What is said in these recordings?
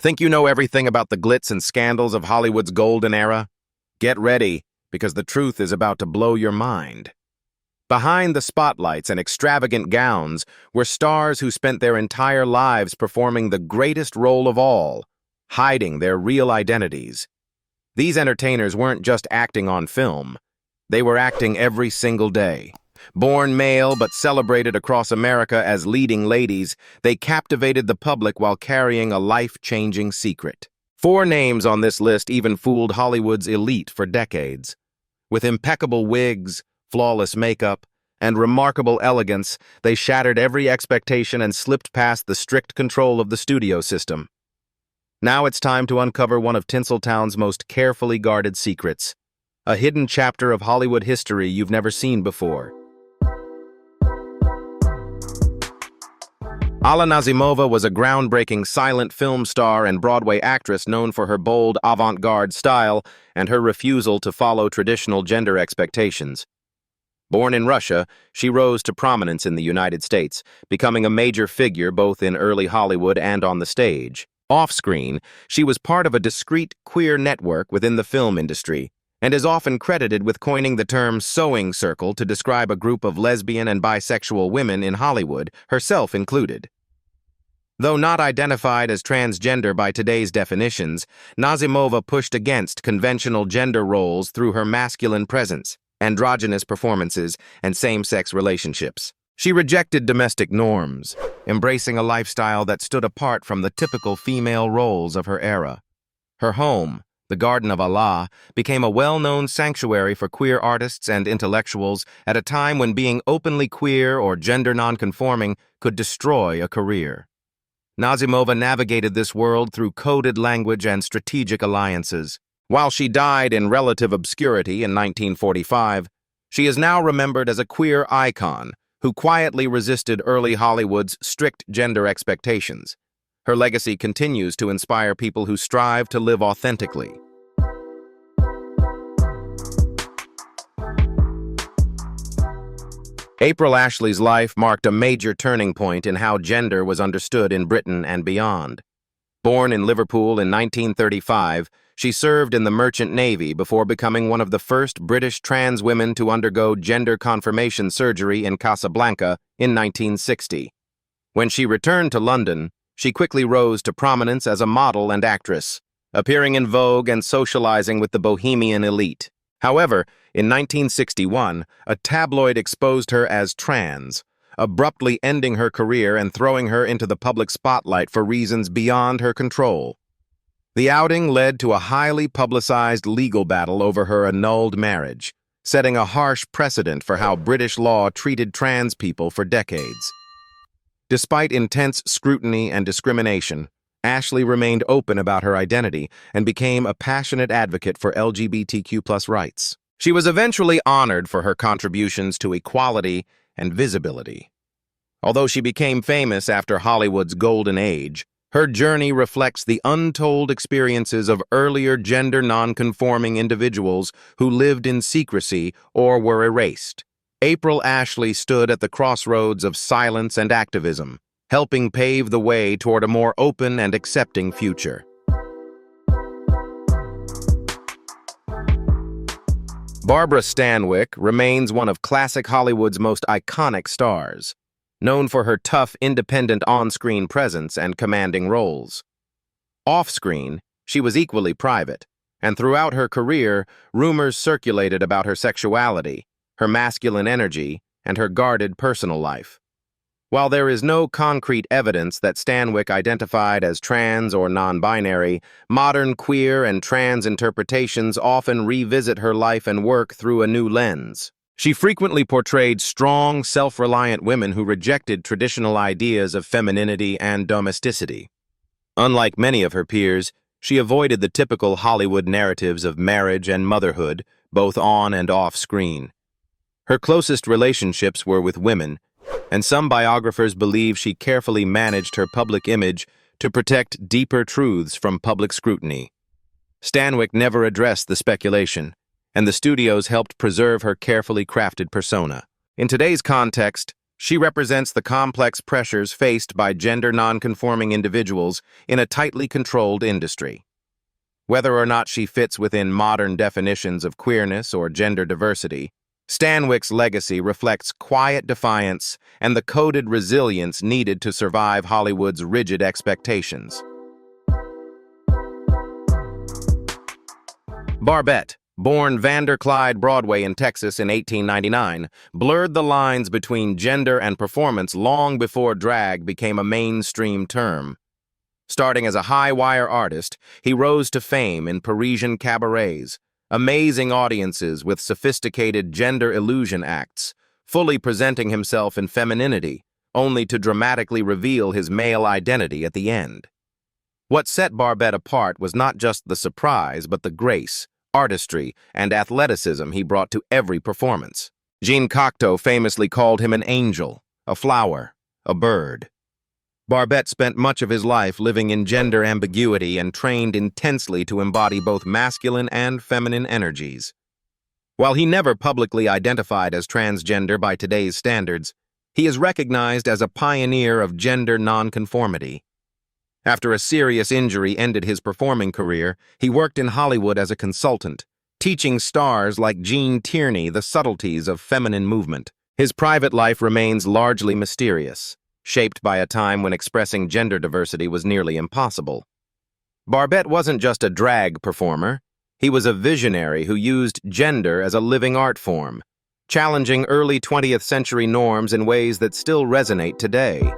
Think you know everything about the glitz and scandals of Hollywood's golden era? Get ready, because the truth is about to blow your mind. Behind the spotlights and extravagant gowns were stars who spent their entire lives performing the greatest role of all, hiding their real identities. These entertainers weren't just acting on film. They were acting every single day. Born male but celebrated across America as leading ladies, they captivated the public while carrying a life-changing secret. 4 names on this list even fooled Hollywood's elite for decades. With impeccable wigs, flawless makeup, and remarkable elegance, they shattered every expectation and slipped past the strict control of the studio system. Now it's time to uncover one of Tinseltown's most carefully guarded secrets, a hidden chapter of Hollywood history you've never seen before. Alla Nazimova was a groundbreaking silent film star and Broadway actress known for her bold, avant-garde style and her refusal to follow traditional gender expectations. Born in Russia, she rose to prominence in the United States, becoming a major figure both in early Hollywood and on the stage. Off-screen, she was part of a discreet queer network within the film industry, and is often credited with coining the term sewing circle to describe a group of lesbian and bisexual women in Hollywood, herself included. Though not identified as transgender by today's definitions, Nazimova pushed against conventional gender roles through her masculine presence, androgynous performances, and same-sex relationships. She rejected domestic norms, embracing a lifestyle that stood apart from the typical female roles of her era. Her home, the Garden of Allah, became a well-known sanctuary for queer artists and intellectuals at a time when being openly queer or gender non-conforming could destroy a career. Nazimova navigated this world through coded language and strategic alliances. While she died in relative obscurity in 1945, she is now remembered as a queer icon who quietly resisted early Hollywood's strict gender expectations. Her legacy continues to inspire people who strive to live authentically. April Ashley's life marked a major turning point in how gender was understood in Britain and beyond. Born in Liverpool in 1935, she served in the Merchant Navy before becoming one of the first British trans women to undergo gender confirmation surgery in Casablanca in 1960. When she returned to London, she quickly rose to prominence as a model and actress, appearing in Vogue and socializing with the bohemian elite. However, in 1961, a tabloid exposed her as trans, abruptly ending her career and throwing her into the public spotlight for reasons beyond her control. The outing led to a highly publicized legal battle over her annulled marriage, setting a harsh precedent for how British law treated trans people for decades. Despite intense scrutiny and discrimination, Ashley remained open about her identity and became a passionate advocate for LGBTQ+ rights. She was eventually honored for her contributions to equality and visibility. Although she became famous after Hollywood's golden age, her journey reflects the untold experiences of earlier gender non-conforming individuals who lived in secrecy or were erased. April Ashley stood at the crossroads of silence and activism, helping pave the way toward a more open and accepting future. Barbara Stanwyck remains one of classic Hollywood's most iconic stars, known for her tough, independent on-screen presence and commanding roles. Off-screen, she was equally private, and throughout her career, rumors circulated about her sexuality, her masculine energy, and her guarded personal life. While there is no concrete evidence that Stanwyck identified as trans or non-binary, modern queer and trans interpretations often revisit her life and work through a new lens. She frequently portrayed strong, self-reliant women who rejected traditional ideas of femininity and domesticity. Unlike many of her peers, she avoided the typical Hollywood narratives of marriage and motherhood, both on and off screen. Her closest relationships were with women, and some biographers believe she carefully managed her public image to protect deeper truths from public scrutiny. Stanwyck never addressed the speculation, and the studios helped preserve her carefully crafted persona. In today's context, She represents the complex pressures faced by gender non-conforming individuals in a tightly controlled industry. Whether or not she fits within modern definitions of queerness or gender diversity, Stanwyck's legacy reflects quiet defiance and the coded resilience needed to survive Hollywood's rigid expectations. Barbett, born Vanderclyde Broadway in Texas in 1899, blurred the lines between gender and performance long before drag became a mainstream term. Starting as a high-wire artist, he rose to fame in Parisian cabarets, amazing audiences with sophisticated gender illusion acts, fully presenting himself in femininity, only to dramatically reveal his male identity at the end. What set Barbett apart was not just the surprise, but the grace, artistry, and athleticism he brought to every performance. Jean Cocteau famously called him an angel, a flower, a bird. Barbett spent much of his life living in gender ambiguity and trained intensely to embody both masculine and feminine energies. While he never publicly identified as transgender by today's standards, he is recognized as a pioneer of gender nonconformity. After a serious injury ended his performing career, he worked in Hollywood as a consultant, teaching stars like Gene Tierney the subtleties of feminine movement. His private life remains largely mysterious, shaped by a time when expressing gender diversity was nearly impossible. Barbett wasn't just a drag performer, he was a visionary who used gender as a living art form, challenging early 20th century norms in ways that still resonate today.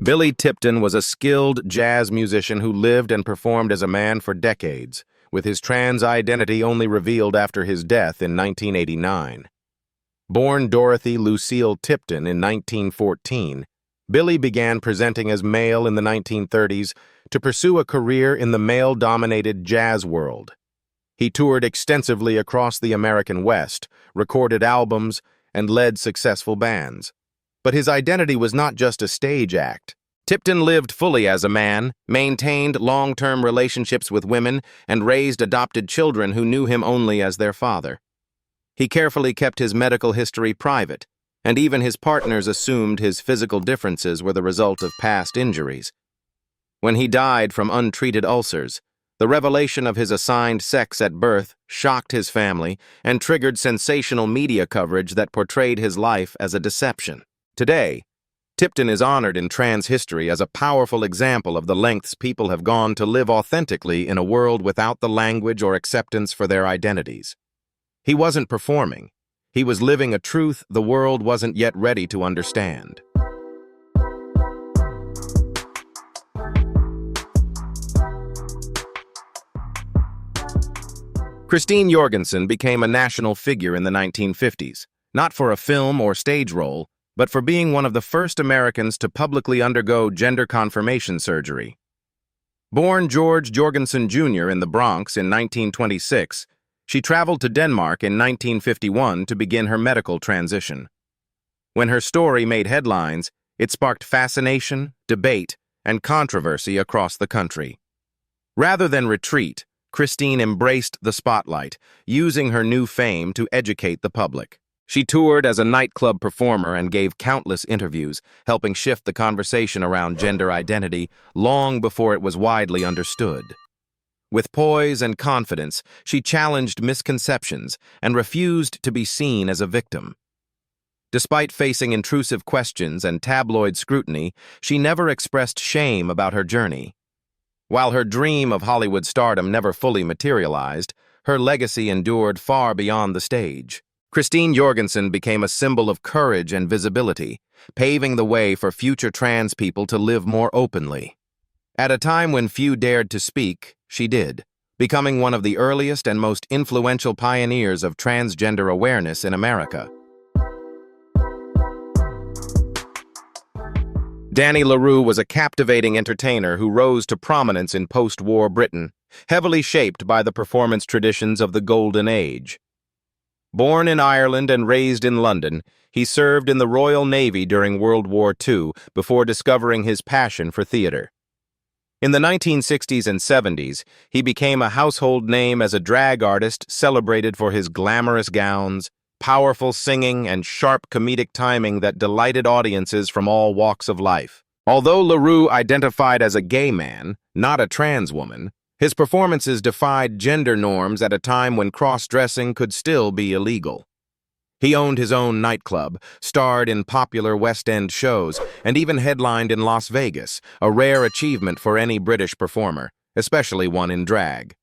Billy Tipton was a skilled jazz musician who lived and performed as a man for decades, with his trans identity only revealed after his death in 1989. Born Dorothy Lucille Tipton in 1914, Billy began presenting as male in the 1930s to pursue a career in the male-dominated jazz world. He toured extensively across the American West, recorded albums, and led successful bands. But his identity was not just a stage act. Tipton lived fully as a man, maintained long-term relationships with women, and raised adopted children who knew him only as their father. He carefully kept his medical history private, and even his partners assumed his physical differences were the result of past injuries. When he died from untreated ulcers, the revelation of his assigned sex at birth shocked his family and triggered sensational media coverage that portrayed his life as a deception. Today, Tipton is honored in trans history as a powerful example of the lengths people have gone to live authentically in a world without the language or acceptance for their identities. He wasn't performing. He was living a truth the world wasn't yet ready to understand. Christine Jorgensson became a national figure in the 1950s, not for a film or stage role, but for being one of the first Americans to publicly undergo gender confirmation surgery. Born George Jorgensson Jr. in the Bronx in 1926, she traveled to Denmark in 1951 to begin her medical transition. When her story made headlines, it sparked fascination, debate, and controversy across the country. Rather than retreat, Christine embraced the spotlight, using her new fame to educate the public. She toured as a nightclub performer and gave countless interviews, helping shift the conversation around gender identity long before it was widely understood. With poise and confidence, she challenged misconceptions and refused to be seen as a victim. Despite facing intrusive questions and tabloid scrutiny, she never expressed shame about her journey. While her dream of Hollywood stardom never fully materialized, her legacy endured far beyond the stage. Christine Jorgensson became a symbol of courage and visibility, paving the way for future trans people to live more openly. At a time when few dared to speak, she did, becoming one of the earliest and most influential pioneers of transgender awareness in America. Danny Laroo was a captivating entertainer who rose to prominence in post-war Britain, heavily shaped by the performance traditions of the Golden Age. Born in Ireland and raised in London, he served in the Royal Navy during World War II before discovering his passion for theater. In the 1960s and 70s, he became a household name as a drag artist celebrated for his glamorous gowns, powerful singing, and sharp comedic timing that delighted audiences from all walks of life. Although Laroo identified as a gay man, not a trans woman, his performances defied gender norms at a time when cross-dressing could still be illegal. He owned his own nightclub, starred in popular West End shows, and even headlined in Las Vegas, a rare achievement for any British performer, especially one in drag.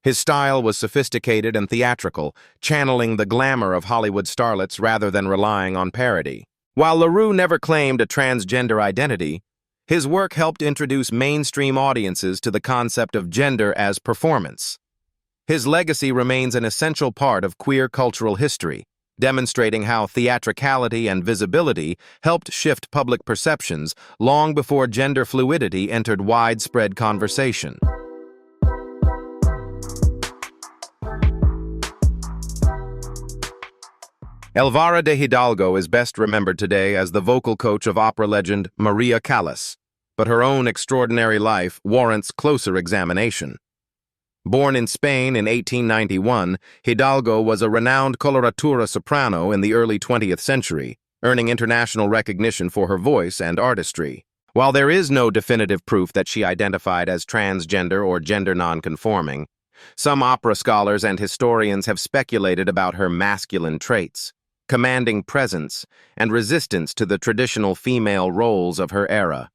His style was sophisticated and theatrical, channeling the glamour of Hollywood starlets rather than relying on parody. While Laroo never claimed a transgender identity, his work helped introduce mainstream audiences to the concept of gender as performance. His legacy remains an essential part of queer cultural history, demonstrating how theatricality and visibility helped shift public perceptions long before gender fluidity entered widespread conversation. Elvara de Hidalgo is best remembered today as the vocal coach of opera legend Maria Callas, but her own extraordinary life warrants closer examination. Born in Spain in 1891, Hidalgo was a renowned coloratura soprano in the early 20th century, earning international recognition for her voice and artistry. While there is no definitive proof that she identified as transgender or gender nonconforming, some opera scholars and historians have speculated about her masculine traits, commanding presence, and resistance to the traditional female roles of her era.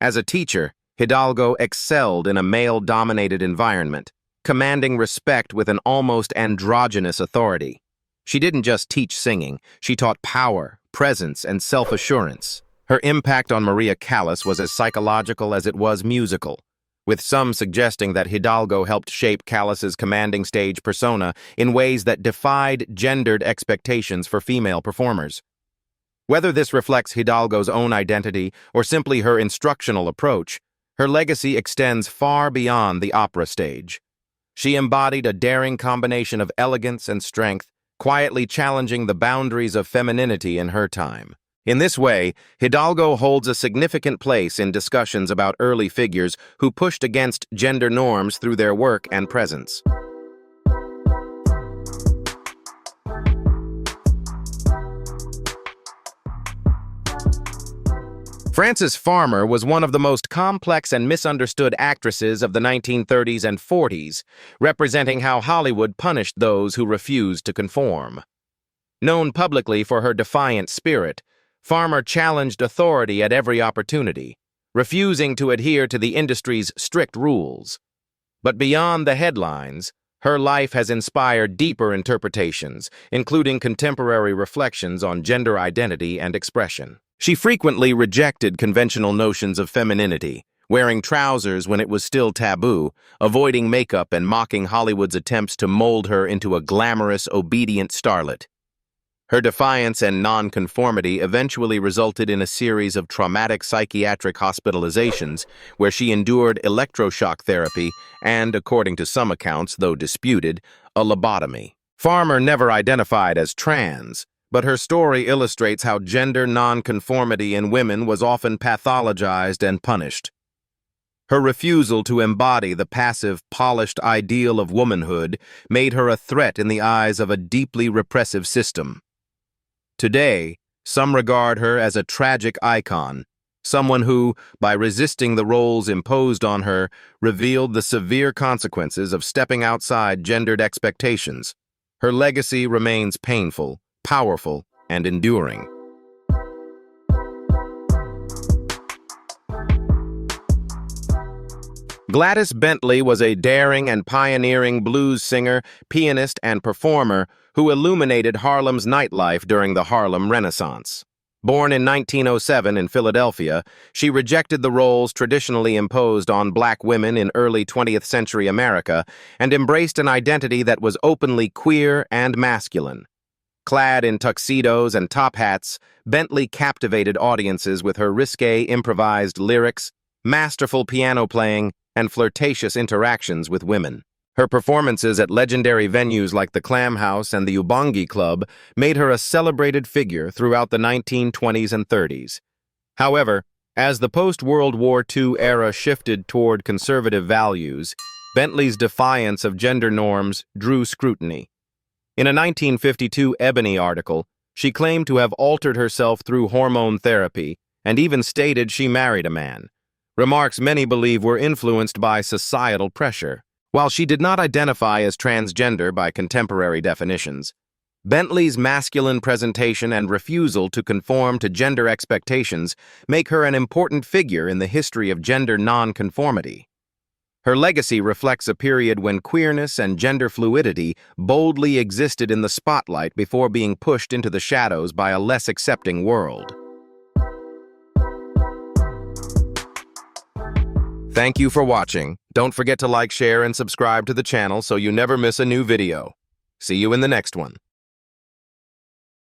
As a teacher, Hidalgo excelled in a male-dominated environment, commanding respect with an almost androgynous authority. She didn't just teach singing, she taught power, presence, and self-assurance. Her impact on Maria Callas was as psychological as it was musical, with some suggesting that Hidalgo helped shape Callas's commanding stage persona in ways that defied gendered expectations for female performers. Whether this reflects Hidalgo's own identity or simply her instructional approach, her legacy extends far beyond the opera stage. She embodied a daring combination of elegance and strength, quietly challenging the boundaries of femininity in her time. In this way, Hidalgo holds a significant place in discussions about early figures who pushed against gender norms through their work and presence. Frances Farmer was one of the most complex and misunderstood actresses of the 1930s and 40s, representing how Hollywood punished those who refused to conform. Known publicly for her defiant spirit, Farmer challenged authority at every opportunity, refusing to adhere to the industry's strict rules. But beyond the headlines, her life has inspired deeper interpretations, including contemporary reflections on gender identity and expression. She frequently rejected conventional notions of femininity, wearing trousers when it was still taboo, avoiding makeup and mocking Hollywood's attempts to mold her into a glamorous, obedient starlet. Her defiance and nonconformity eventually resulted in a series of traumatic psychiatric hospitalizations where she endured electroshock therapy and, according to some accounts, though disputed, a lobotomy. Farmer never identified as trans, but her story illustrates how gender nonconformity in women was often pathologized and punished. Her refusal to embody the passive, polished ideal of womanhood made her a threat in the eyes of a deeply repressive system. Today, some regard her as a tragic icon, someone who, by resisting the roles imposed on her, revealed the severe consequences of stepping outside gendered expectations. Her legacy remains painful, powerful, and enduring. Glattis Bentley was a daring and pioneering blues singer, pianist, and performer who illuminated Harlem's nightlife during the Harlem Renaissance. Born in 1907 in Philadelphia, she rejected the roles traditionally imposed on black women in early 20th century America and embraced an identity that was openly queer and masculine. Clad in tuxedos and top hats, Bentley captivated audiences with her risque improvised lyrics, masterful piano playing, and flirtatious interactions with women. Her performances at legendary venues like the Clam House and the Ubongi Club made her a celebrated figure throughout the 1920s and 30s. However, As the post-World War II era shifted toward conservative values, Bentley's defiance of gender norms drew scrutiny. In a 1952 Ebony article, she claimed to have altered herself through hormone therapy and even stated she married a man, remarks many believe were influenced by societal pressure. While she did not identify as transgender by contemporary definitions, Bentley's masculine presentation and refusal to conform to gender expectations make her an important figure in the history of gender nonconformity. Her legacy reflects a period when queerness and gender fluidity boldly existed in the spotlight before being pushed into the shadows by a less accepting world. Thank you for watching. Don't forget to like, share, and subscribe to the channel so you never miss a new video. See you in the next one.